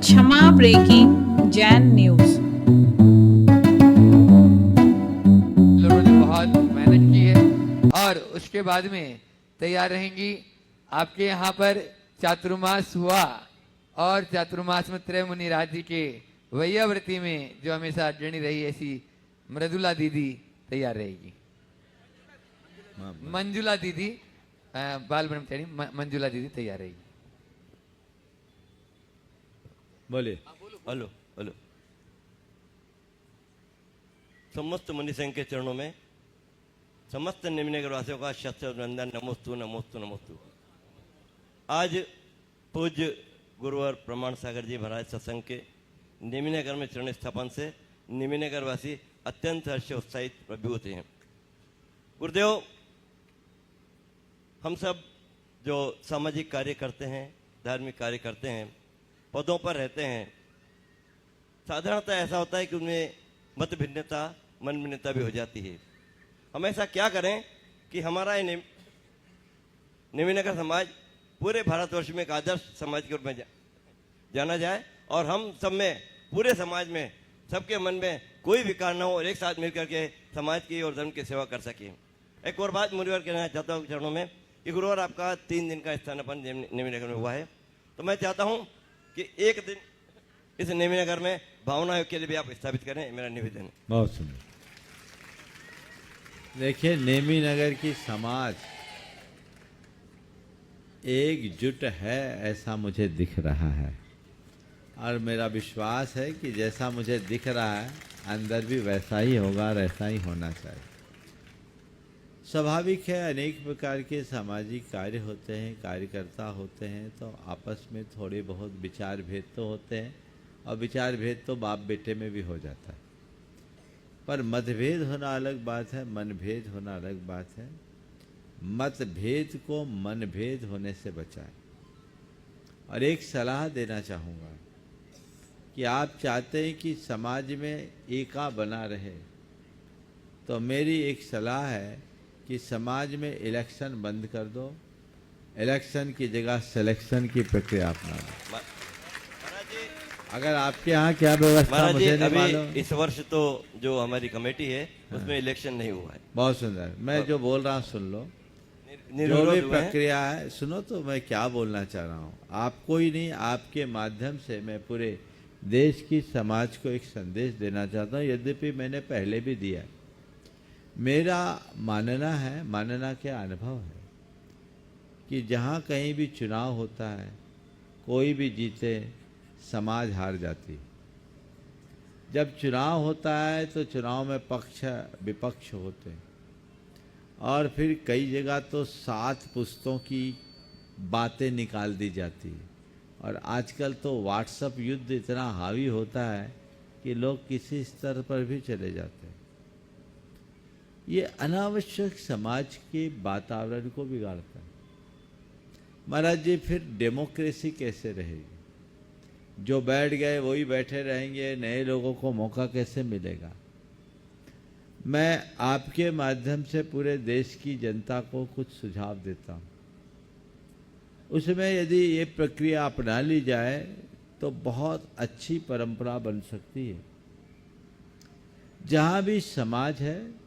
क्षमा breaking Jain news. लोगों ने बहुत मेहनत की है और उसके बाद में तैयार रहेंगी। आपके यहाँ पर चातुर्मास हुआ और चातुर्मास में त्रय मुनि राज के वैयाव्रती में जो हमेशा अग्रणी रही ऐसी मृदुला दीदी तैयार रहेगी। मंजुला दीदी बाल ब्रह्मचारी मंजुला दीदी तैयार रहेगी। बोलिए। Hello hello. समस्त मुनि संघ के चरणों में समस्त निम्नगर वासियों का शत वंदन। नमोस्तु नमोस्तु नमोस्तु। आज पूज्य गुरुवर प्रमाण सागर जी महाराज सत्संग के निम्नगर में चरण स्थापन से निम्नगर वासी अत्यंत हर्ष उत्साहित प्रभुत हैं। गुरुदेव, हम सब जो सामाजिक कार्य करते हैं, धार्मिक कार्य करते हैं, पदों पर रहते हैं, साधारणतः ऐसा होता है कि उनमें मत भिन्नता, मन भिन्नता भी हो जाती है। हम ऐसा क्या करें कि हमारा ये निम्नगर समाज पूरे भारतवर्ष में एक आदर्श समाज के रूप में जाना जाए और हम सब में, पूरे समाज में, सबके मन में कोई विकार ना हो और एक साथ मिलकर के समाज की और धर्म की सेवा कर सकें। एक और बात मुनिवर कहना चाहता हूँ चरणों में कि गुरुवर आपका 3 दिन का स्थानापन्न निम्नगर में हुआ है, तो मैं चाहता हूँ कि एक दिन इस निम्नगर में भावना योग के लिए भी आप स्थापित करें, मेरा निवेदन है। बहुत सुंदर। देखिए, नेमी नगर की समाज एकजुट है ऐसा मुझे दिख रहा है और मेरा विश्वास है कि जैसा मुझे दिख रहा है अंदर भी वैसा ही होगा और ऐसा ही होना चाहिए। स्वाभाविक है, अनेक प्रकार के सामाजिक कार्य होते हैं, कार्यकर्ता होते हैं, तो आपस में थोड़े बहुत विचार भेद तो होते हैं और विचार भेद तो बाप बेटे में भी हो जाता है, पर मतभेद होना अलग बात है, मनभेद होना अलग बात है। मतभेद को मनभेद होने से बचाएं। और एक सलाह देना चाहूँगा कि आप चाहते हैं कि समाज में एका बना रहे, तो मेरी एक सलाह है कि समाज में इलेक्शन बंद कर दो, इलेक्शन की जगह सिलेक्शन की प्रक्रिया अपना दो। अगर आपके यहाँ क्या व्यवस्था मुझे नहीं मालूम। इस वर्ष तो जो हमारी कमेटी है उसमें इलेक्शन नहीं हुआ है। बहुत सुंदर। मैं जो बोल रहा हूँ सुन लो, जो भी प्रक्रिया है सुनो तो मैं क्या बोलना चाह रहा हूँ। आपको ही नहीं, आपके माध्यम से मैं पूरे देश की समाज को एक संदेश देना चाहता हूँ, यद्यपि मैंने पहले भी दिया है। मेरा मानना है, मानना क्या अनुभव है, कि जहाँ कहीं भी चुनाव होता है, कोई भी जीते समाज हार जाती। जब चुनाव होता है तो चुनाव में पक्ष विपक्ष होते हैं और फिर कई जगह तो 7 पुस्तों की बातें निकाल दी जाती है। और आजकल तो व्हाट्सएप युद्ध इतना हावी होता है कि लोग किसी स्तर पर भी चले जाते हैं। ये अनावश्यक समाज के वातावरण को बिगाड़ता है। महाराज जी, फिर डेमोक्रेसी कैसे रहेगी? जो बैठ गए वही बैठे रहेंगे, नए लोगों को मौका कैसे मिलेगा? मैं आपके माध्यम से पूरे देश की जनता को कुछ सुझाव देता हूँ। उसमें यदि ये प्रक्रिया अपना ली जाए तो बहुत अच्छी परंपरा बन सकती है। जहाँ भी समाज है,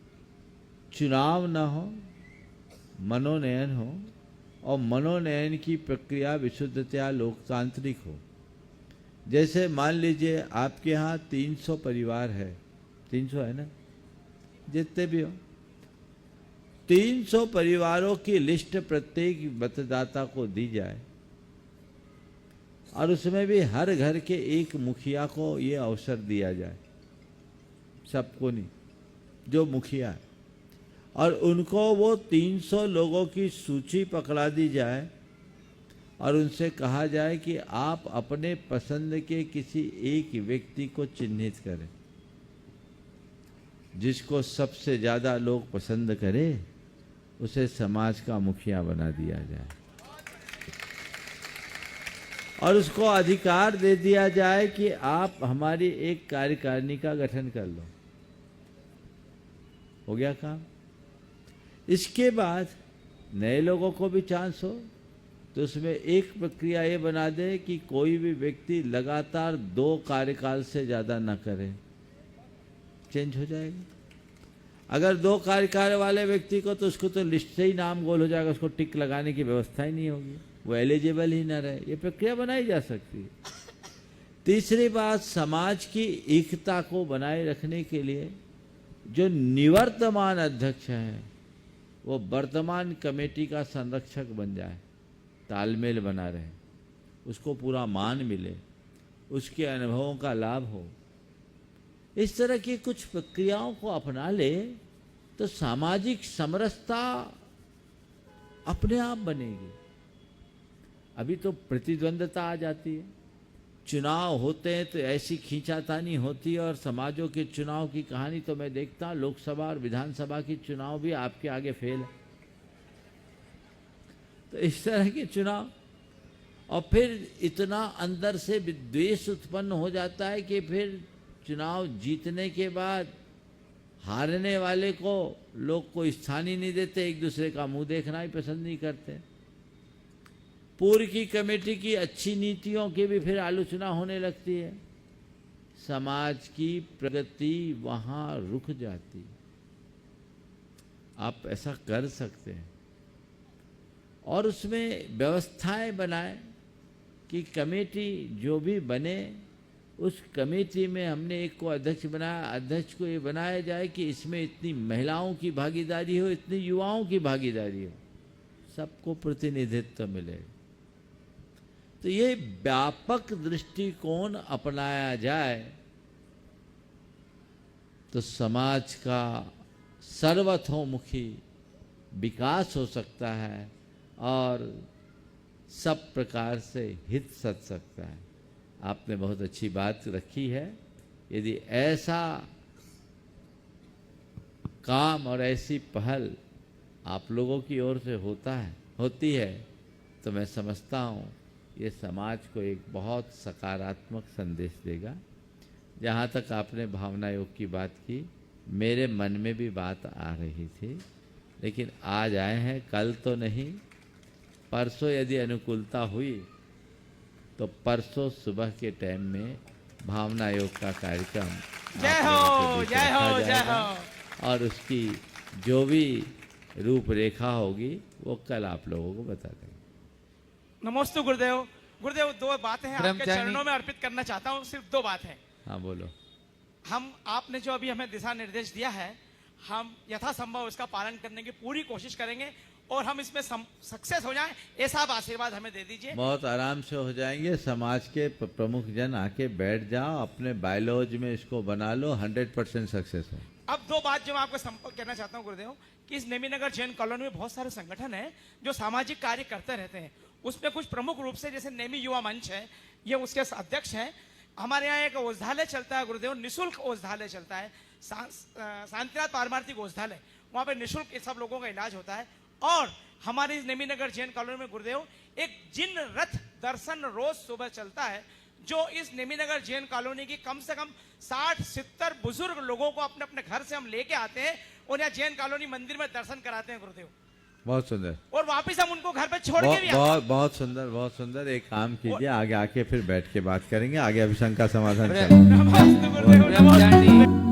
चुनाव न हो, मनोनयन हो और मनोनयन की प्रक्रिया विशुद्धतया लोकतांत्रिक हो। जैसे मान लीजिए आपके यहाँ 300 परिवार है, 300 है ना, जितने भी हो, 300 परिवारों की लिस्ट प्रत्येक मतदाता को दी जाए और उसमें भी हर घर के एक मुखिया को ये अवसर दिया जाए, सबको नहीं, जो मुखिया है, और उनको वो 300 लोगों की सूची पकड़ा दी जाए और उनसे कहा जाए कि आप अपने पसंद के किसी एक व्यक्ति को चिन्हित करें, जिसको सबसे ज़्यादा लोग पसंद करें उसे समाज का मुखिया बना दिया जाए और उसको अधिकार दे दिया जाए कि आप हमारी एक कार्यकारिणी का गठन कर लो। हो गया काम। इसके बाद नए लोगों को भी चांस हो तो उसमें एक प्रक्रिया ये बना दे कि कोई भी व्यक्ति लगातार 2 कार्यकाल से ज़्यादा न करे, चेंज हो जाएगा। अगर 2 कार्यकाल वाले व्यक्ति को तो उसको तो लिस्ट से ही नाम गोल हो जाएगा, उसको टिक लगाने की व्यवस्था ही नहीं होगी, वो एलिजिबल ही न रहे। ये प्रक्रिया बनाई जा सकती है। तीसरी बात, समाज की एकता को बनाए रखने के लिए जो निवर्तमान अध्यक्ष हैं वो वर्तमान कमेटी का संरक्षक बन जाए, तालमेल बना रहे, उसको पूरा मान मिले, उसके अनुभवों का लाभ हो। इस तरह की कुछ प्रक्रियाओं को अपना ले तो सामाजिक समरसता अपने आप बनेगी। अभी तो प्रतिद्वंद्वता आ जाती है, चुनाव होते हैं तो ऐसी खींचातानी होती है, और समाजों के चुनाव की कहानी तो मैं देखता हूँ, लोकसभा और विधानसभा की चुनाव भी आपके आगे फेल है। तो इस तरह के चुनाव, और फिर इतना अंदर से विद्वेष उत्पन्न हो जाता है कि फिर चुनाव जीतने के बाद हारने वाले को लोग कोई स्थान ही नहीं देते, एक दूसरे का मुंह देखना ही पसंद नहीं करते। पूर्व की कमेटी की अच्छी नीतियों की भी फिर आलोचना होने लगती है, समाज की प्रगति वहां रुक जाती। आप ऐसा कर सकते हैं और उसमें व्यवस्थाएं बनाएं कि कमेटी जो भी बने, उस कमेटी में हमने एक को अध्यक्ष बनाया, अध्यक्ष को ये बनाया जाए कि इसमें इतनी महिलाओं की भागीदारी हो, इतनी युवाओं की भागीदारी हो, सबको प्रतिनिधित्व मिले। तो ये व्यापक दृष्टिकोण अपनाया जाए तो समाज का सर्वतोमुखी विकास हो सकता है और सब प्रकार से हित सध सकता है। आपने बहुत अच्छी बात रखी है। यदि ऐसा काम और ऐसी पहल आप लोगों की ओर से होती है तो मैं समझता हूँ ये समाज को एक बहुत सकारात्मक संदेश देगा। जहाँ तक आपने भावना योग की बात की, मेरे मन में भी बात आ रही थी, लेकिन आज आए हैं, कल तो नहीं, परसों यदि अनुकूलता हुई तो परसों सुबह के टाइम में भावना योग का कार्यक्रम जय हो जय हो जय हो, और उसकी जो भी रूपरेखा होगी वो कल आप लोगों को बता देंगे। नमस्ते गुरुदेव। गुरुदेव, 2 बातें हैं आपके ब्रह्मचारी। चरणों में अर्पित करना चाहता हूँ, सिर्फ 2 बात है। हाँ बोलो। आपने जो अभी हमें दिशा निर्देश दिया है, हम यथासंभव इसका पालन करने की पूरी कोशिश करेंगे और हम इसमें सक्सेस हो जाएं, ऐसा आप आशीर्वाद हमें दे दीजिए। बहुत आराम से हो जाएंगे। समाज के प्रमुख जन आके बैठ जाओ, अपने बायोलॉज में इसको बना लो, 100% सक्सेस हो। अब 2 बात जो मैं आपको संपर्क करना चाहता हूँ गुरुदेव, कि इस नेमीनगर जैन कॉलोनी में बहुत सारे संगठन हैं जो सामाजिक कार्य करते रहते हैं। उसमें कुछ प्रमुख रूप से जैसे नेमी युवा मंच है, ये उसके अध्यक्ष हैं। हमारे यहाँ एक औषधालय चलता है गुरुदेव, निःशुल्क औषधालय चलता है, शांतिनाथ पारमार्थिक औषधालय। वहाँ पे निःशुल्क सब लोगों का इलाज होता है। और हमारे इस नेमीनगर जैन कॉलोनी में गुरुदेव एक जिन रथ दर्शन रोज सुबह चलता है, जो इस नेमीनगर जैन कॉलोनी की कम से कम 60-70 बुजुर्ग लोगों को अपने अपने घर से हम लेके आते हैं और यहाँ जैन कॉलोनी मंदिर में दर्शन कराते हैं गुरुदेव। बहुत सुंदर। और वापिस हम उनको घर पे छोड़ के भी आते हैं। बहुत सुंदर, बहुत सुंदर। एक काम कीजिए, आगे आके फिर बैठ के बात करेंगे, आगे अभिशंका समाधान नमस्ते गुरुदेव, नमस्ते।